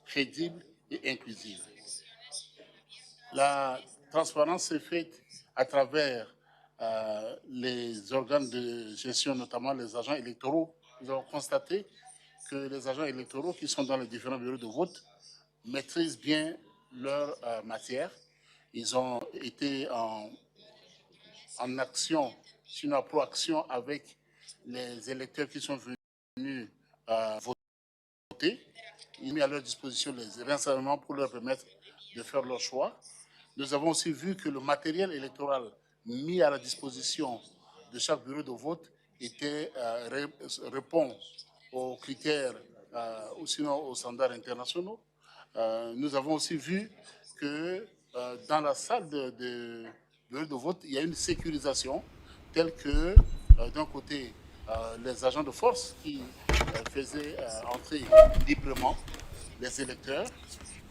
crédible et inclusive. La transparence s'est faite à travers les organes de gestion, notamment les agents électoraux. Nous avons constaté que les agents électoraux qui sont dans les différents bureaux de vote maîtrisent bien leur matière. Ils ont été en action, sinon en proaction avec les électeurs qui sont venus voter. Ils ont mis à leur disposition les renseignements pour leur permettre de faire leur choix. Nous avons aussi vu que le matériel électoral mis à la disposition de chaque bureau de vote répond aux critères ou sinon aux standards internationaux. Nous avons aussi vu que dans la salle de bureau de vote, il y a une sécurisation telle que d'un côté, les agents de force qui faisaient entrer librement les électeurs,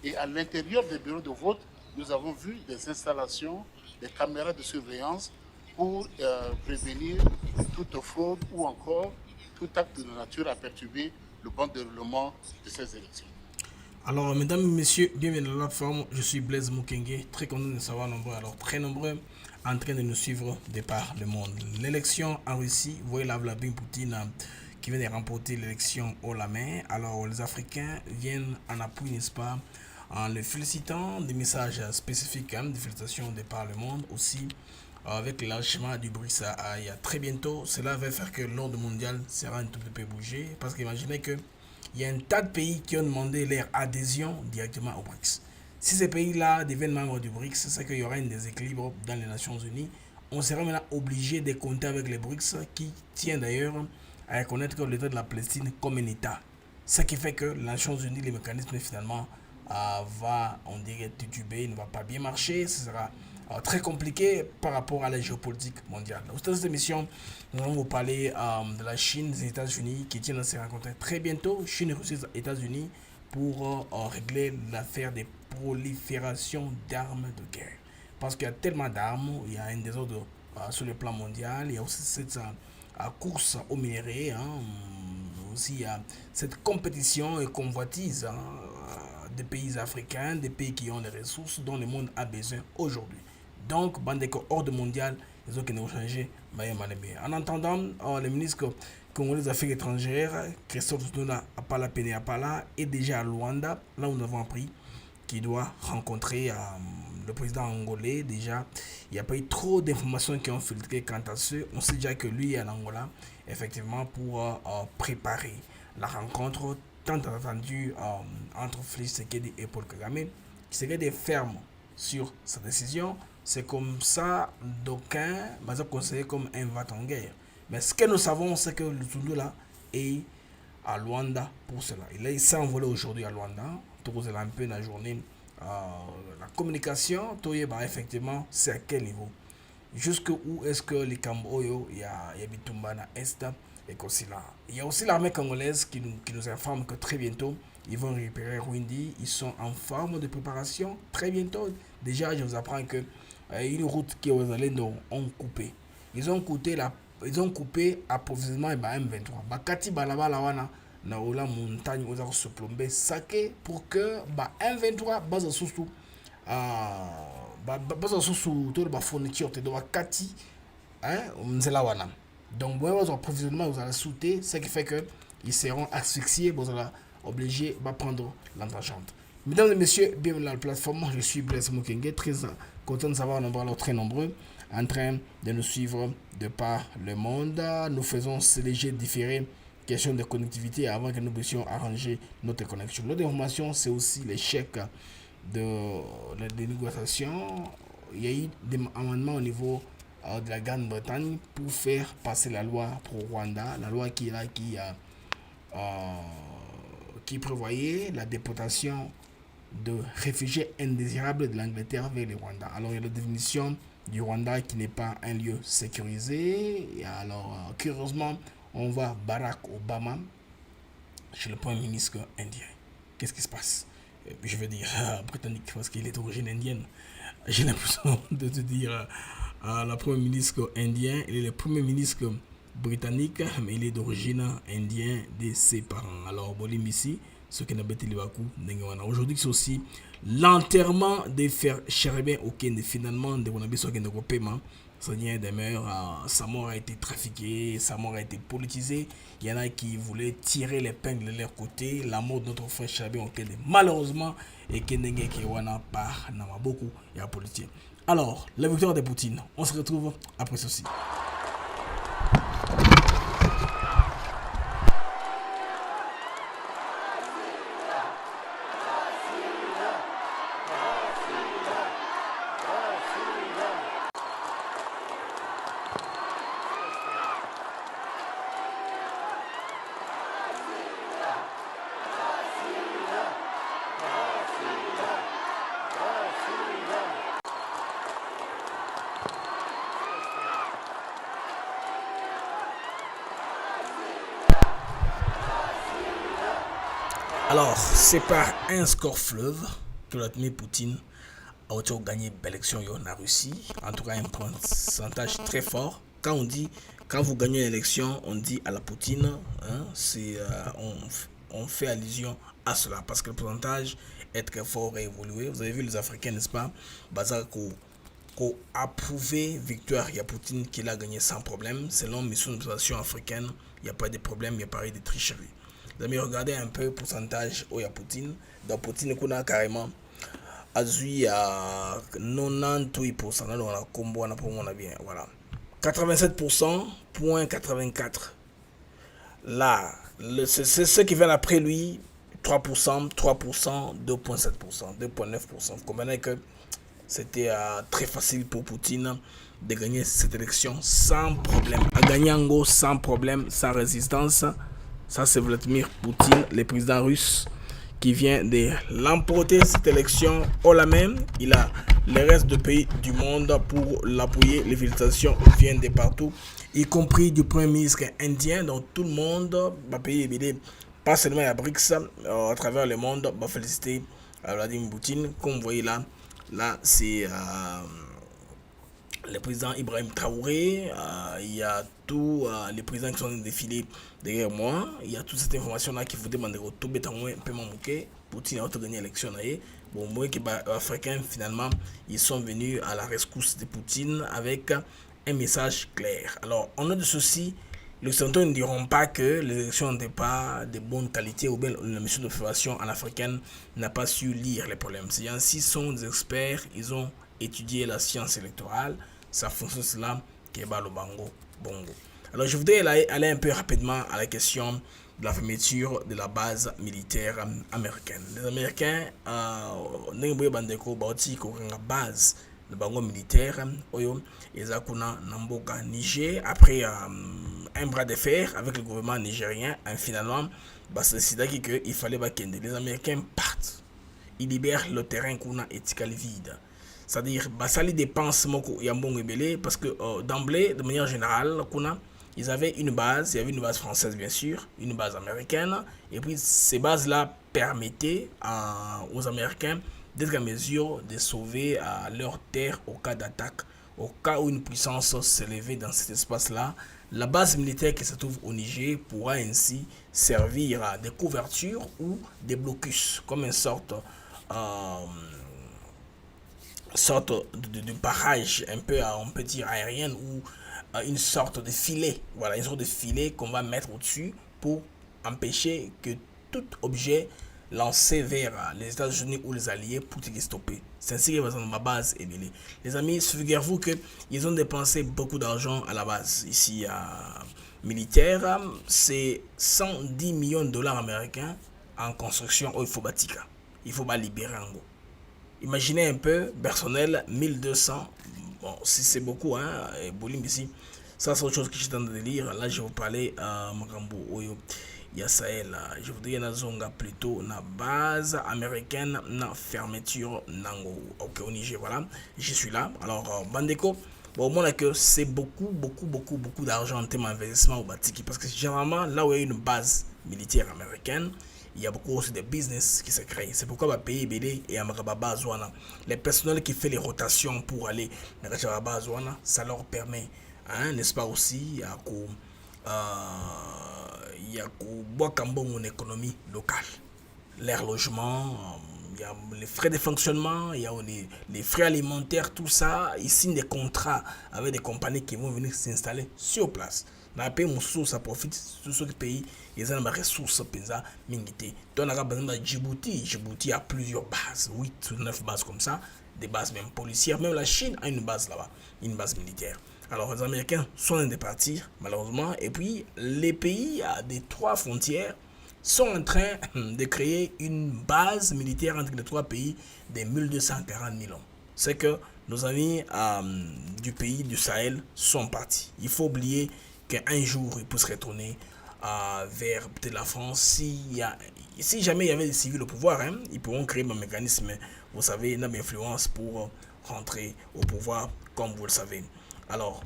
et à l'intérieur des bureaux de vote, nous avons vu des installations, des caméras de surveillance pour prévenir toute fraude ou encore tout acte de nature à perturber le bon déroulement de ces élections. Alors, mesdames et messieurs, bienvenue à la plateforme. Je suis Blaise Mukenge, très content de savoir nombreux, alors très nombreux, en train de nous suivre de par le monde. L'élection en Russie, vous voyez là Vladimir Poutine qui vient de remporter l'élection haut la main. Alors, les Africains viennent en appui, n'est-ce pas, en le félicitant, des messages spécifiques, des félicitations de par le monde aussi. Avec le lâchement du BRICS il y a très bientôt, cela va faire que l'ordre mondial sera un tout petit peu bougé. Parce qu'imaginez que il y a un tas de pays qui ont demandé leur adhésion directement au BRICS. Si ces pays-là deviennent membres du BRICS, c'est qu'il y aura un déséquilibre dans les Nations Unies. On sera maintenant obligé de compter avec les BRICS qui tient d'ailleurs à reconnaître l'État de la Palestine comme un État. Ce qui fait que les Nations Unies, les mécanismes finalement va, on dirait, tituber, ne va pas bien marcher. Ce sera très compliqué par rapport à la géopolitique mondiale. Au stade de cette émission, nous allons vous parler de la Chine, des États-Unis qui tiennent à se rencontrer très bientôt. Chine, Russie, États-Unis pour régler l'affaire des proliférations d'armes de guerre. Parce qu'il y a tellement d'armes, il y a un désordre sur le plan mondial, il y a aussi cette course aux minerais, aussi il y a cette compétition et convoitise des pays africains, des pays qui ont les ressources dont le monde a besoin aujourd'hui. Donc, Bandeko hors de mondial, ils ont qu'à nous changer. En attendant, le ministre congolais des Affaires étrangères, Christophe Znoula Apala Pene Apala, est déjà à Luanda, là où nous avons appris qu'il doit rencontrer le président angolais. Déjà, il n'y a pas eu trop d'informations qui ont filtré quant à ce. On sait déjà que lui est à Angola, effectivement, pour préparer la rencontre tant attendue entre Félix Tshisekedi et Paul Kagame. Tshisekedi est ferme sur sa décision. C'est comme ça, d'aucuns sont considérés comme un va en guerre. Mais ce que nous savons, c'est que le Tundu là est à Luanda pour cela. Il s'est envolé aujourd'hui à Luanda. Tout un peu la journée. La communication, effectivement, c'est à quel niveau? Jusqu'où est-ce que les Camboyo, il y a Bitumba na Est et qu'aussi là. Il y a aussi l'armée congolaise qui nous informe que très bientôt, ils vont récupérer Rwindi. Ils sont en forme de préparation. Très bientôt, déjà, je vous apprends que une route qui aux Alendo ont coupé. Ils ont coupé approvisionnement et M23. Bakati balabala wana na la montagne aux se plomber saké pour que M23 base sous base sous tout le fourniture de bakati nzela wana. Donc vos approvisionnements vous allez sauter, ce qui fait que ils seront asphyxiés, vous allez obligés de prendre l'entachante. Mesdames et messieurs, bienvenue à la plateforme. Je suis Blaise Mukenge, très content de savoir nombreux, très nombreux, en train de nous suivre de par le monde. Nous faisons ces légers différés, question de connectivité avant que nous puissions arranger notre connexion. L'autre information, c'est aussi l'échec de la négociation. Il y a eu des amendements au niveau de la Grande-Bretagne pour faire passer la loi pour Rwanda, la loi qui est là, qui prévoyait la déportation de réfugiés indésirables de l'Angleterre vers le Rwanda. Alors il y a la définition du Rwanda qui n'est pas un lieu sécurisé. Et alors curieusement, on voit Barack Obama chez le Premier ministre indien. Qu'est-ce qui se passe? Je veux dire britannique parce qu'il est d'origine indienne. J'ai l'impression de te dire le Premier ministre indien, il est le Premier ministre britannique, mais il est d'origine indienne de ses parents. Alors Bolim ici, ce qui n'a pas été libaku. Aujourd'hui, c'est aussi l'enterrement des frères Chérébin au Kenya. Finalement, de Bonabi, ce qui est paiement. Seigneur demeure, sa mort a été trafiquée, sa mort a été politisée. Il y en a qui voulaient tirer l'épingle de leur côté. La mort de notre frère Chérébin au Kenya, malheureusement, et Kendenge Kewana par Namaboku et la politique. Alors, la victoire de Poutine, on se retrouve après ceci. Alors, c'est par un score fleuve que Vladimir Poutine a gagné l'élection en Russie. En tout cas, un pourcentage très fort. Quand vous gagnez une élection, on dit à la Poutine, hein, on fait allusion à cela parce que le pourcentage est très fort et évolué. Vous avez vu les Africains, n'est-ce pas? Bazar qu'on a prouvé victoire. Il y a Poutine qui l'a gagné sans problème. Selon mission d'observation africaine, il n'y a pas de problème, il n'y a pas de tricherie. Vous avez regardé un peu le pourcentage où il y a Poutine. Donc Poutine qu'on a carrément azui à 98%. Là, on a combo, on a pour mon bien. Voilà. 87.84. Là, c'est ceux qui viennent après lui. 3%, 3%, 2.7%, 2.9%. Vous comprenez que c'était très facile pour Poutine de gagner cette élection sans problème. À gagner en gros sans problème, sans résistance. Ça, c'est Vladimir Poutine, le président russe, qui vient de l'emporter cette élection haut la main. Il a le reste des pays du monde pour l'appuyer. Les félicitations viennent de partout, y compris du premier ministre indien. Donc tout le monde va payer, pas seulement à BRICS, à travers le monde, va féliciter Vladimir Poutine. Comme vous voyez là c'est le président Ibrahim Traoré, il y a tous les présidents qui sont défilés derrière moi. Il y a toute cette information là qui vous demande de retrouver un paiement manqué. Poutine a gagné l'élection. Bon, moi qui les Africains finalement ils sont venus à la rescousse de Poutine avec un message clair. Alors on a de ceci. Les Occidentaux ne diront pas que les élections n'étaient pas de bonne qualité ou bien la mission d'observation en africaine n'a pas su lire les problèmes. Ces gens-ci sont des experts, ils ont étudié la science électorale. Ça fonctionne cela qui est le bongo. Alors je voudrais aller un peu rapidement à la question de la fermeture de la base militaire américaine. Les Américains n'ont pas de base de bango militaire oyo ezakuna namboka Niger après un bras de fer avec le gouvernement nigérien. Finalement c'est qu'il fallait que les Américains partent, ils libèrent le terrain qu'on a étiqueté vide. C'est-à-dire ça les dépenses parce que d'emblée de manière générale ils avaient une base, il y avait une base française bien sûr, une base américaine, et puis ces bases là permettaient aux Américains d'être en mesure de sauver leur terre au cas d'attaque, au cas où une puissance s'élevait dans cet espace-là. La base militaire qui se trouve au Niger pourra ainsi servir à des couvertures ou des blocus, comme une sorte de barrage un peu, on peut dire, aérienne ou une sorte de filet. Voilà, une sorte de filet qu'on va mettre au-dessus pour empêcher que tout objet lancé vers les États-Unis ou les Alliés pour te stopper. C'est ainsi que ma base est mêlée. Les amis, figurez-vous qu'ils ont dépensé beaucoup d'argent à la base ici militaire. C'est 110 millions de dollars américains en construction au Ifobatika. Il faut pas libérer en gros. Imaginez un peu, personnel, 1200. Bon, si c'est beaucoup, hein, et Bolim ici. Ça, c'est autre chose que je suis en train de lire. Là, je vais vous parler à Magambo Oyo. Il y a Sahel. Je voudrais na zonga plutôt na base américaine na fermeture nango. Ok, au Niger, voilà. Je suis là. Alors, Bandeko, bon, moi, que c'est beaucoup d'argent en termes d'investissement au Batiki. Parce que généralement, là où il y a une base militaire américaine, il y a beaucoup aussi de business qui se créent. C'est pourquoi le pays BD et Amarababa Zouana, les personnels qui font les rotations pour aller dans Amarababa Zouana, ça leur permet, hein, n'est-ce pas aussi, il y a boire mon économie locale. leur logement, il y a les frais de fonctionnement, il y a les frais alimentaires, tout ça. Ils signent des contrats avec des compagnies qui vont venir s'installer sur place. Dans le pays, ça profite de ce pays. Ils ont des ressources pesa mingité. Donc, par exemple, Djibouti a plusieurs bases, 8 ou 9 bases comme ça, des bases même policières. Même la Chine a une base là-bas, une base militaire. Alors, les Américains sont en train de partir, malheureusement. Et puis, les pays des 3 frontières sont en train de créer une base militaire entre les 3 pays de 1240 000 hommes. C'est que nos amis du pays du Sahel sont partis. Il faut oublier qu'un jour, ils peuvent se retourner vers peut-être la France. Si jamais il y avait des civils au pouvoir, ils pourront créer un mécanisme, vous savez, une influence pour rentrer au pouvoir, comme vous le savez. Alors,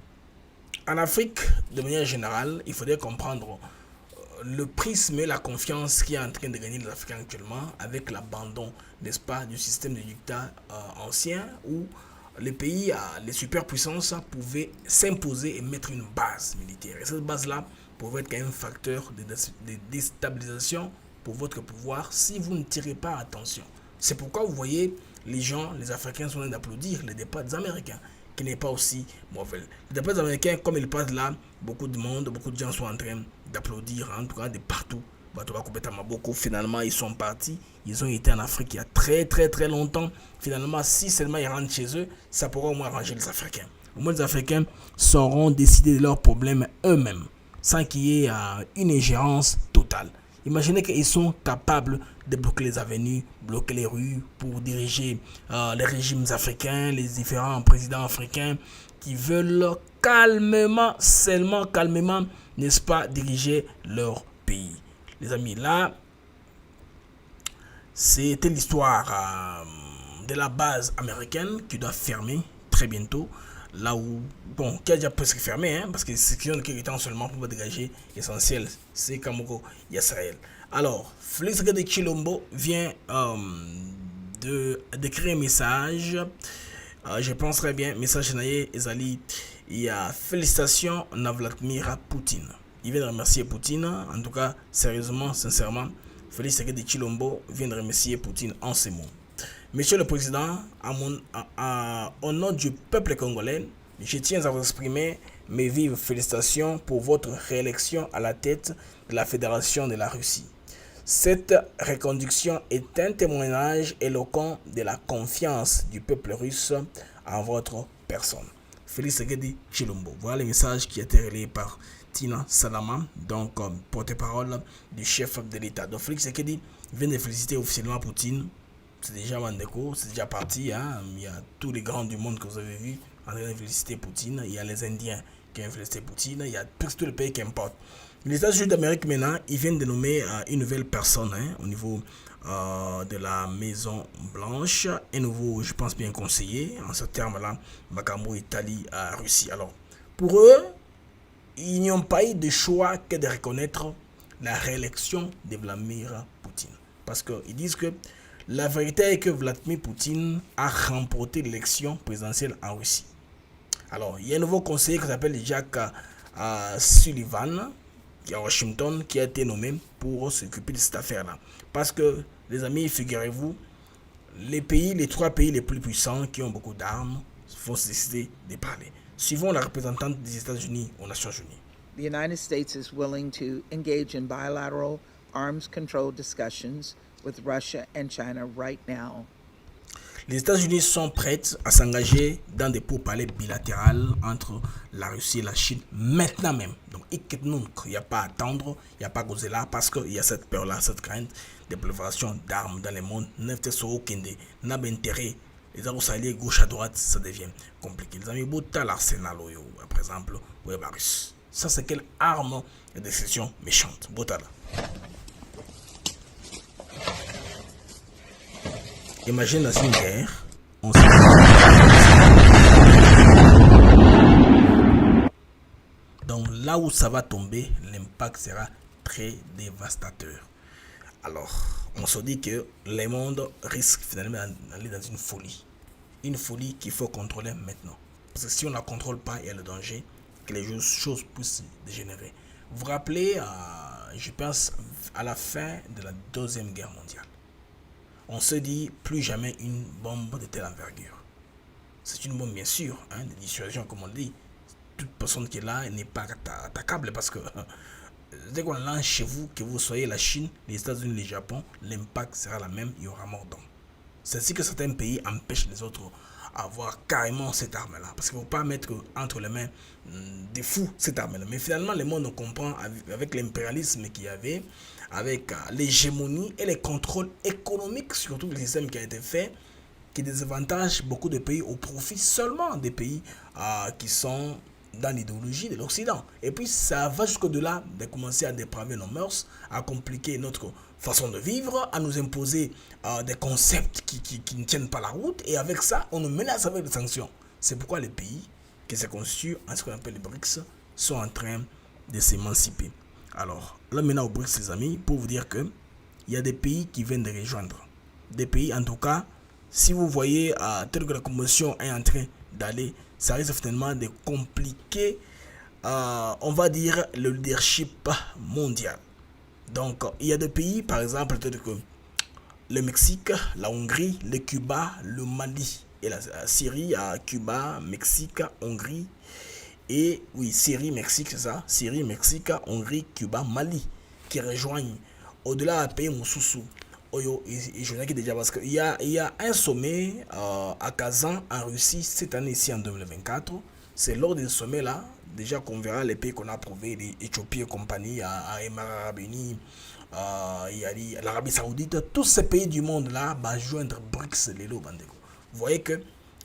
en Afrique, de manière générale, il faudrait comprendre le prisme et la confiance qui est en train de gagner les Africains actuellement avec l'abandon, n'est-ce pas, du système de dictat ancien où les pays, les superpuissances pouvaient s'imposer et mettre une base militaire. Et cette base-là pouvait être quand même un facteur de déstabilisation pour votre pouvoir si vous ne tirez pas attention. C'est pourquoi vous voyez les gens, les Africains sont en train d'applaudir le départ des Américains, qui n'est pas aussi mauvais. Le départ des Américains, comme ils passent là, beaucoup de monde, beaucoup de gens sont en train d'applaudir, en tout cas de partout. Finalement, ils sont partis. Ils ont été en Afrique il y a très très très longtemps. Finalement, si seulement ils rentrent chez eux, ça pourra au moins arranger les Africains. Au moins, les Africains sauront décider de leurs problèmes eux-mêmes, sans qu'il y ait une ingérence totale. Imaginez qu'ils sont capables de bloquer les avenues, bloquer les rues pour diriger les régimes africains, les différents présidents africains qui veulent calmement, seulement calmement, n'est-ce pas, diriger leur pays. Les amis, là, c'était l'histoire de la base américaine qui doit fermer très bientôt. Là où, bon, qui a déjà presque fermé, parce que c'est quelques temps seulement pour dégager l'essentiel, c'est Kamoko Israël. Alors, Félix de Chilombo vient d'écrire un message. Je pense très bien, message Naye Ezali. Il y a félicitations à Vladimir Poutine. Il vient de remercier Poutine, en tout cas, sérieusement, sincèrement. Félix de Chilombo vient de remercier Poutine en ces mots. Monsieur le Président, au nom du peuple congolais, je tiens à vous exprimer mes vives félicitations pour votre réélection à la tête de la Fédération de la Russie. Cette reconduction est un témoignage éloquent de la confiance du peuple russe en votre personne. Félix Tshisekedi Tshilombo. Voilà le message qui a été relayé par Tina Salama, donc porte-parole du chef de l'État. Donc Félix Tshisekedi vient de féliciter officiellement Poutine. C'est déjà Mandeko, c'est déjà parti. Il y a tous les grands du monde que vous avez vus en train de féliciter Poutine. Il y a les Indiens qui ont félicité Poutine. Il y a presque tous les pays qui importent. Les États-Unis d'Amérique maintenant, ils viennent de nommer une nouvelle personne au niveau de la Maison Blanche. Un nouveau, je pense bien conseiller, en ce terme-là, Makambo, Italie, Russie. Alors, pour eux, ils n'ont pas eu de choix que de reconnaître la réélection de Vladimir Poutine. Parce qu'ils disent que la vérité est que Vladimir Poutine a remporté l'élection présidentielle en Russie. Alors, il y a un nouveau conseiller qui s'appelle Jack Sullivan, qui est à Washington, qui a été nommé pour s'occuper de cette affaire-là. Parce que, les amis, figurez-vous, les 3 pays les plus puissants qui ont beaucoup d'armes vont se décider de parler. Suivons la représentante des États-Unis aux Nations Unies. The United States is willing to engage in bilateral arms control discussions with Russia and China right now. Les États-Unis sont prêts à s'engager dans des pourparlers bilatérales entre la Russie et la Chine maintenant même. Donc, il n'y a pas à attendre, il n'y a pas à causer là, parce qu'il y a cette peur-là, cette crainte de prolifération d'armes dans le monde. N'a pas intérêt. Les armes s'allier gauche à droite, ça devient compliqué. Les amis, Bouta l'arsenal, par exemple, ou Russe. Ça, c'est quelle arme de destruction méchante. Bouta là. Imagine dans une guerre, on sait donc là où ça va tomber, l'impact sera très dévastateur. Alors, on se dit que le monde risque finalement d'aller dans une folie. Une folie qu'il faut contrôler maintenant. Parce que si on ne la contrôle pas, il y a le danger que les choses puissent dégénérer. Vous vous rappelez, je pense, à la fin de la Deuxième Guerre mondiale. On se dit plus jamais une bombe de telle envergure. C'est une bombe bien sûr, hein, de dissuasion comme on dit. Toute personne qui est là n'est pas attaquable parce que dès qu'on lance chez vous, que vous soyez la Chine, les États-Unis, le Japon, l'impact sera la même, il y aura mort d'homme. C'est ainsi que certains pays empêchent les autres à avoir carrément cette arme-là. Parce qu'il ne faut pas mettre entre les mains des fous cette arme-là. Mais finalement, le monde on comprend avec l'impérialisme qu'il y avait, avec l'hégémonie et les contrôles économiques, surtout le système qui a été fait, qui désavantage beaucoup de pays au profit seulement des pays qui sont dans l'idéologie de l'Occident. Et puis ça va jusqu'au-delà de commencer à dépraver nos mœurs, à compliquer notre façon de vivre, à nous imposer des concepts qui ne tiennent pas la route. Et avec ça, on nous menace avec des sanctions. C'est pourquoi les pays qui se constituent en ce qu'on appelle les BRICS sont en train de s'émanciper. Alors, là maintenant au BRICS les amis, pour vous dire que il y a des pays qui viennent de rejoindre. Des pays en tout cas, si vous voyez tel que la commotion est en train d'aller, ça risque finalement de compliquer, on va dire, le leadership mondial. Donc, il y a des pays, par exemple, tels que le Mexique, la Hongrie, le Cuba, le Mali et la Syrie, Cuba, Mexique, Hongrie, et oui, Syrie, Mexique, c'est ça, Syrie, Mexique, Hongrie, Cuba, Mali, qui rejoignent au-delà des pays Moussoussou. Et je dis déjà parce qu'il y a un sommet à Kazan en Russie cette année ici en 2024. C'est lors de ce sommet là déjà qu'on verra les pays qu'on a approuvés, l'Éthiopie et compagnie, à Émirats Arabes Unis, l'Arabie Saoudite, tous ces pays du monde là vont joindre BRICS les lots. Vous voyez que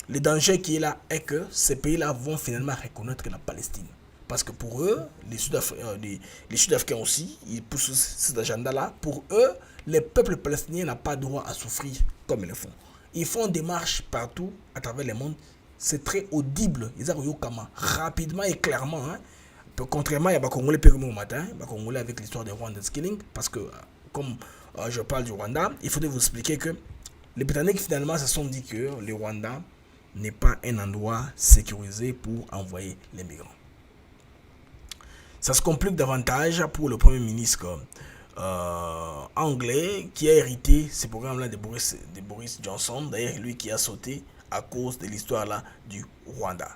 le danger qui est là est que ces pays là vont finalement reconnaître la Palestine. Parce que pour eux, les Sud-Africains aussi, ils poussent cet agenda-là. Pour eux, les peuples palestiniens n'ont pas droit à souffrir comme ils le font. Ils font des marches partout à travers le monde. C'est très audible. Ils arrivent rapidement et clairement. Hein. Contrairement, il y a des Congolais plus au matin, des Congolais avec l'histoire de Rwanda's Killing. Parce que, comme je parle du Rwanda, il faudrait vous expliquer que les Britanniques finalement se sont dit que le Rwanda n'est pas un endroit sécurisé pour envoyer les migrants. Ça se complique davantage pour le Premier ministre anglais qui a hérité ce programme-là de Boris Johnson. D'ailleurs, lui qui a sauté à cause de l'histoire là du Rwanda.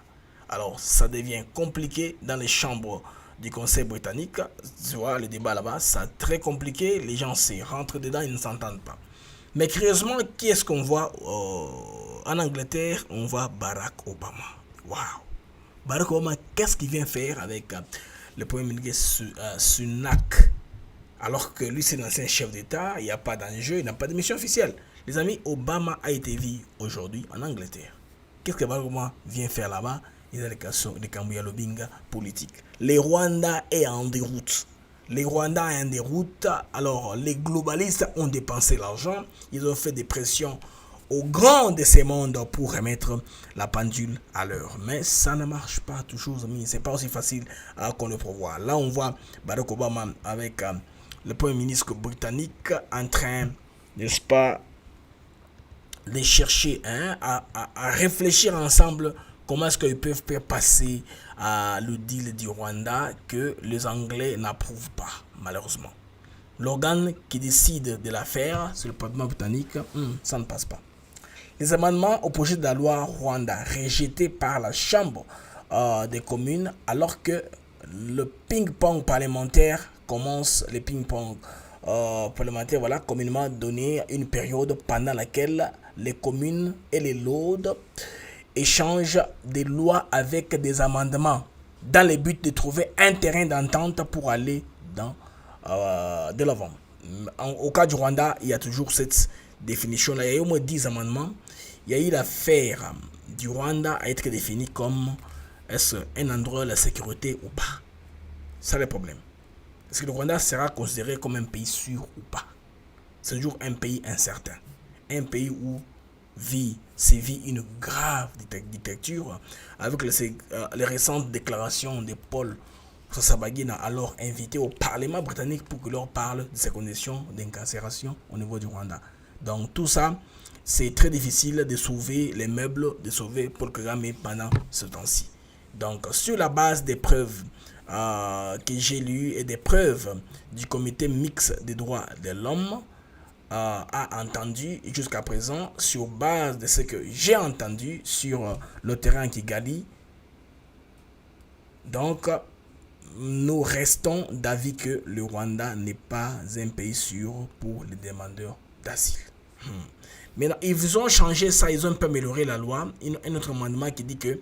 Alors, ça devient compliqué dans les chambres du Conseil britannique. Tu vois, le débat là-bas, c'est très compliqué. Les gens se rentrent dedans, ils ne s'entendent pas. Mais curieusement, qui est-ce qu'on voit en Angleterre? On voit Barack Obama. Waouh! Barack Obama, qu'est-ce qu'il vient faire avec le Premier ministre Sunak, alors que lui c'est l'ancien chef d'État, il n'y a pas d'enjeu, il n'a pas de mission officielle. Les amis, Obama a été vu aujourd'hui en Angleterre. Qu'est-ce que Barack Obama vient faire là-bas? Il a des cambouis lobbying politique. Les Rwandais est en déroute. Les Rwandais sont en déroute. Alors, les globalistes ont dépensé l'argent. Ils ont fait des pressions au grand de ces mondes pour remettre la pendule à l'heure. Mais ça ne marche pas toujours, amis. C'est pas aussi facile qu'on le prévoit. Là, on voit Barack Obama avec le Premier ministre britannique en train, n'est-ce pas, de chercher à réfléchir ensemble comment est-ce qu'ils peuvent faire passer le deal du Rwanda que les Anglais n'approuvent pas, malheureusement. L'organe qui décide de l'affaire, c'est le Parlement britannique, ça ne passe pas. Les amendements au projet de la loi Rwanda rejetés par la Chambre des communes alors que le ping-pong parlementaire commence, le ping-pong parlementaire, voilà, communément donné une période pendant laquelle les communes et les lords échangent des lois avec des amendements dans le but de trouver un terrain d'entente pour aller de l'avant. Au cas du Rwanda, il y a toujours cette définition-là. Il y a eu au moins 10 amendements. Il y a eu l'affaire du Rwanda à être définie comme est-ce un endroit de la sécurité ou pas. C'est le problème. Est-ce que le Rwanda sera considéré comme un pays sûr ou pas? C'est toujours un pays incertain. Un pays où sévit une grave dictature avec les récentes déclarations de Paul Rusesabagina, alors invité au Parlement britannique pour qu'il leur parle de ces conditions d'incarcération au niveau du Rwanda. Donc tout ça, c'est très difficile de sauver les meubles, de sauver Paul Kagame pendant ce temps-ci. Donc sur la base des preuves que j'ai lues et des preuves du comité mixte des droits de l'homme, a entendu jusqu'à présent, sur base de ce que j'ai entendu sur le terrain Kigali. Donc, nous restons d'avis que le Rwanda n'est pas un pays sûr pour les demandeurs d'asile. Maintenant, ils ont changé ça, ils ont un peu amélioré la loi. Un autre amendement qui dit que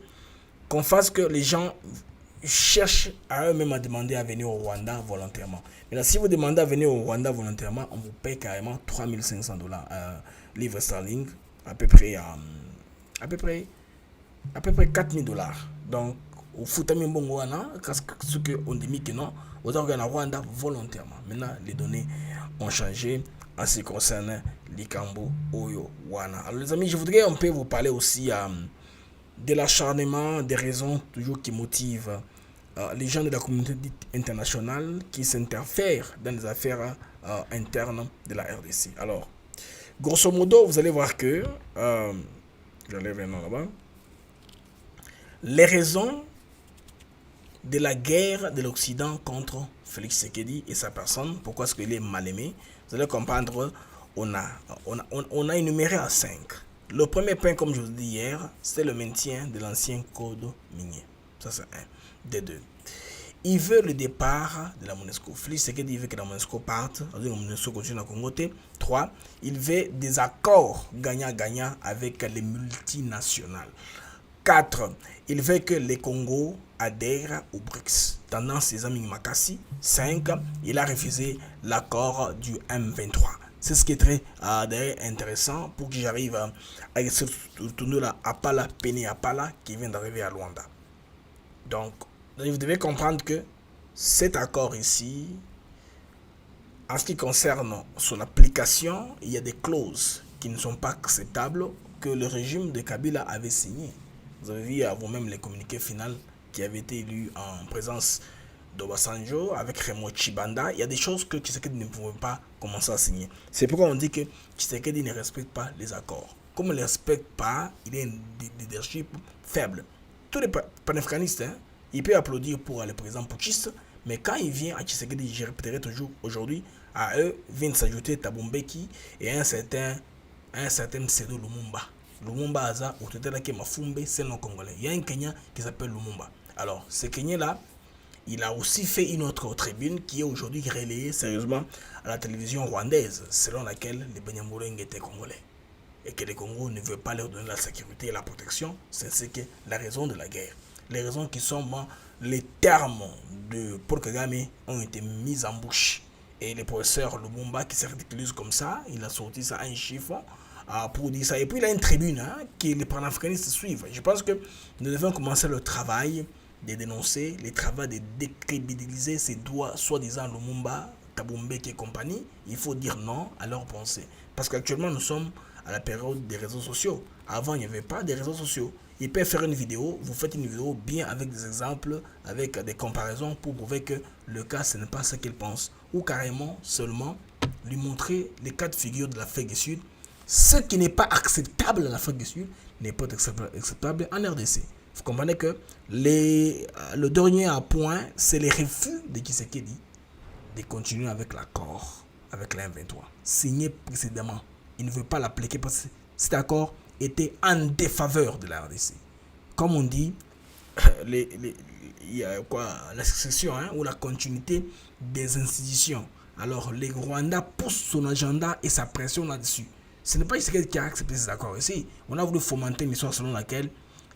qu'on fasse que les gens cherchent à eux-mêmes à demander à venir au Rwanda volontairement. Maintenant, si vous demandez à venir au Rwanda volontairement, on vous paye carrément $3 500 livres sterling, à peu près $4 000. Donc, au Futami Mbongwana, ce qu'on dit que non, aux organes à Rwanda volontairement. Maintenant, les données ont changé en ce qui concerne l'Ikambo Oyo Wana. Alors, les amis, je voudrais un peu vous parler aussi de l'acharnement, des raisons toujours qui motivent les gens de la communauté internationale qui s'interfèrent dans les affaires internes de la RDC. Alors, grosso modo, vous allez voir que j'allais venir là-bas. Les raisons de la guerre de l'Occident contre Félix Tshisekedi et sa personne, pourquoi est-ce qu'il est mal aimé, vous allez comprendre, on a énuméré à 5. Le premier point, comme je vous dis hier, c'est le maintien de l'ancien code minier. Ça, c'est un. Des deux. Il veut le départ de la MONUSCO. Félix Tshisekedi veut que la MONUSCO parte, la MONUSCO continue à Congo. 3. Il veut des accords gagnant-gagnant avec les multinationales. 4. Il veut que les Congos adhèrent au BRICS. Tendance ses amis Makassi. 5. Il a refusé l'accord du M23. C'est ce qui est très intéressant pour que j'arrive à se tourner là à Apala, Pene Apala, qui vient d'arriver à Luanda. Donc, vous devez comprendre que cet accord ici, en ce qui concerne son application, il y a des clauses qui ne sont pas acceptables que le régime de Kabila avait signées. Vous avez vu à vous-même les communiqués finaux qui avaient été lus en présence d'Obasanjo avec Remo Chibanda. Il y a des choses que Tshisekedi ne pouvait pas commencer à signer. C'est pourquoi on dit que Tshisekedi ne respecte pas les accords. Comme il ne les respecte pas, il est un leadership faible. Tous les panafricanistes, il peut applaudir pour le président putschiste, mais quand il vient à Tshisekedi, je répéterai toujours aujourd'hui, à eux vient s'ajouter Thabo Mbeki et un certain pseudo Lumumba. Lumumba Aza, ou tout à Mafumbe, c'est non congolais. Il y a un Kenyan qui s'appelle Lumumba. Alors, ce Kenyan-là, il a aussi fait une autre tribune qui est aujourd'hui relayée sérieusement à la télévision rwandaise, selon laquelle les Banyamulenge étaient congolais. Et que les Congos ne veulent pas leur donner la sécurité et la protection, c'est que la raison de la guerre. Les raisons qui sont les termes de Paul Kagame ont été mis en bouche. Et le professeur Lumumba qui se ridiculise comme ça, il a sorti ça en chiffon pour dire ça. Et puis il a une tribune que les panafricanistes suivent. Je pense que nous devons commencer le travail de dénoncer, le travail de décrédibiliser ces doigts, soi-disant Lumumba, Thabo Mbeki et compagnie. Il faut dire non à leurs pensées. Parce qu'actuellement nous sommes à la période des réseaux sociaux. Avant, il n'y avait pas de réseaux sociaux. Il peut faire une vidéo, vous faites une vidéo bien avec des exemples, avec des comparaisons pour prouver que le cas, ce n'est pas ce qu'il pense. Ou carrément, seulement, lui montrer les cas de figure de l'Afrique du Sud. Ce qui n'est pas acceptable en Afrique du Sud n'est pas acceptable en RDC. Vous comprenez que le dernier point, c'est les refus de Tshisekedi de continuer avec l'accord avec la M23. Signé précédemment. Il ne veut pas l'appliquer parce que cet accord était en défaveur de la RDC. Comme on dit, il y a la succession ou la continuité des institutions. Alors, les Rwandais poussent son agenda et sa pression là-dessus. Ce n'est pas Tshisekedi qui a accepté ces accords ici. On a voulu fomenter une histoire selon laquelle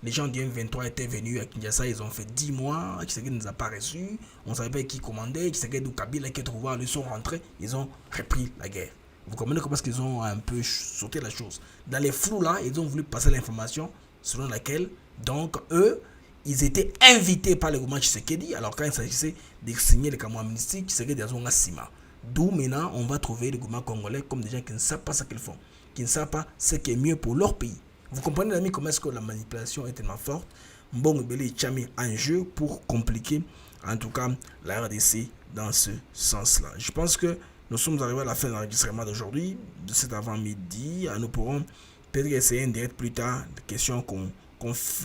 les gens du M23 étaient venus à Kinshasa, ils ont fait 10 mois, Tshisekedi ne les a pas reçus, on ne savait pas qui commandait, Tshisekedi ou Kabila qui trouvaient, ils sont rentrés, ils ont repris la guerre. Vous comprenez comment est-ce qu'ils ont un peu sauté la chose. Dans les flous là, ils ont voulu passer l'information selon laquelle, donc eux, ils étaient invités par le gouvernement Tshisekedi, alors quand il s'agissait de signer les camarades amnistiques, Tshisekedi a un ciment. D'où maintenant, on va trouver le gouvernement congolais comme des gens qui ne savent pas ce qu'ils font, qui ne savent pas ce qui est mieux pour leur pays. Vous comprenez, les amis, comment est-ce que la manipulation est tellement forte. Mbongo Bele est mis en jeu pour compliquer, en tout cas, la RDC dans ce sens-là. Je pense que nous sommes arrivés à la fin de l'enregistrement d'aujourd'hui, de cet avant-midi. Nous pourrons peut-être essayer une direct plus tard, des questions qu'on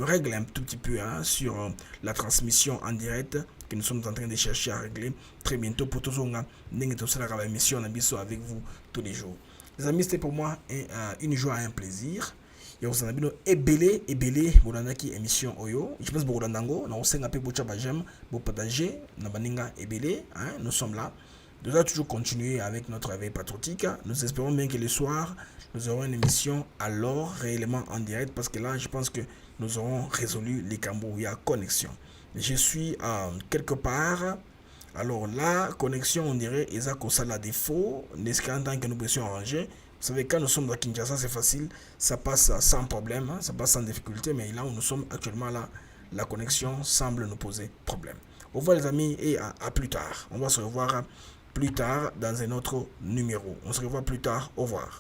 règle un tout petit peu sur la transmission en direct que nous sommes en train de chercher à régler très bientôt pour tous les gens qui sont émission avec vous tous les jours. Les amis, c'était pour moi une joie et un plaisir. Et vous en avez ebele bolandaki émission oyo. Je pense bolandango na osenga pe bocha bajem bo partager na baninga ebele, hein, nous sommes là. Nous allons toujours continuer avec notre réveil patriotique. Nous espérons bien que le soir, nous aurons une émission alors réellement en direct parce que là, je pense que nous aurons résolu les Cambouya connexion. Je suis quelque part. Alors la connexion, on dirait, est à la défaut. N'est-ce qu'en tant que nous puissions arranger. Vous savez, quand nous sommes à Kinshasa, c'est facile, ça passe sans problème, hein, ça passe sans difficulté, mais là où nous sommes actuellement, là, la connexion semble nous poser problème. Au revoir les amis et à plus tard. On va se revoir plus tard dans un autre numéro. On se revoit plus tard. Au revoir.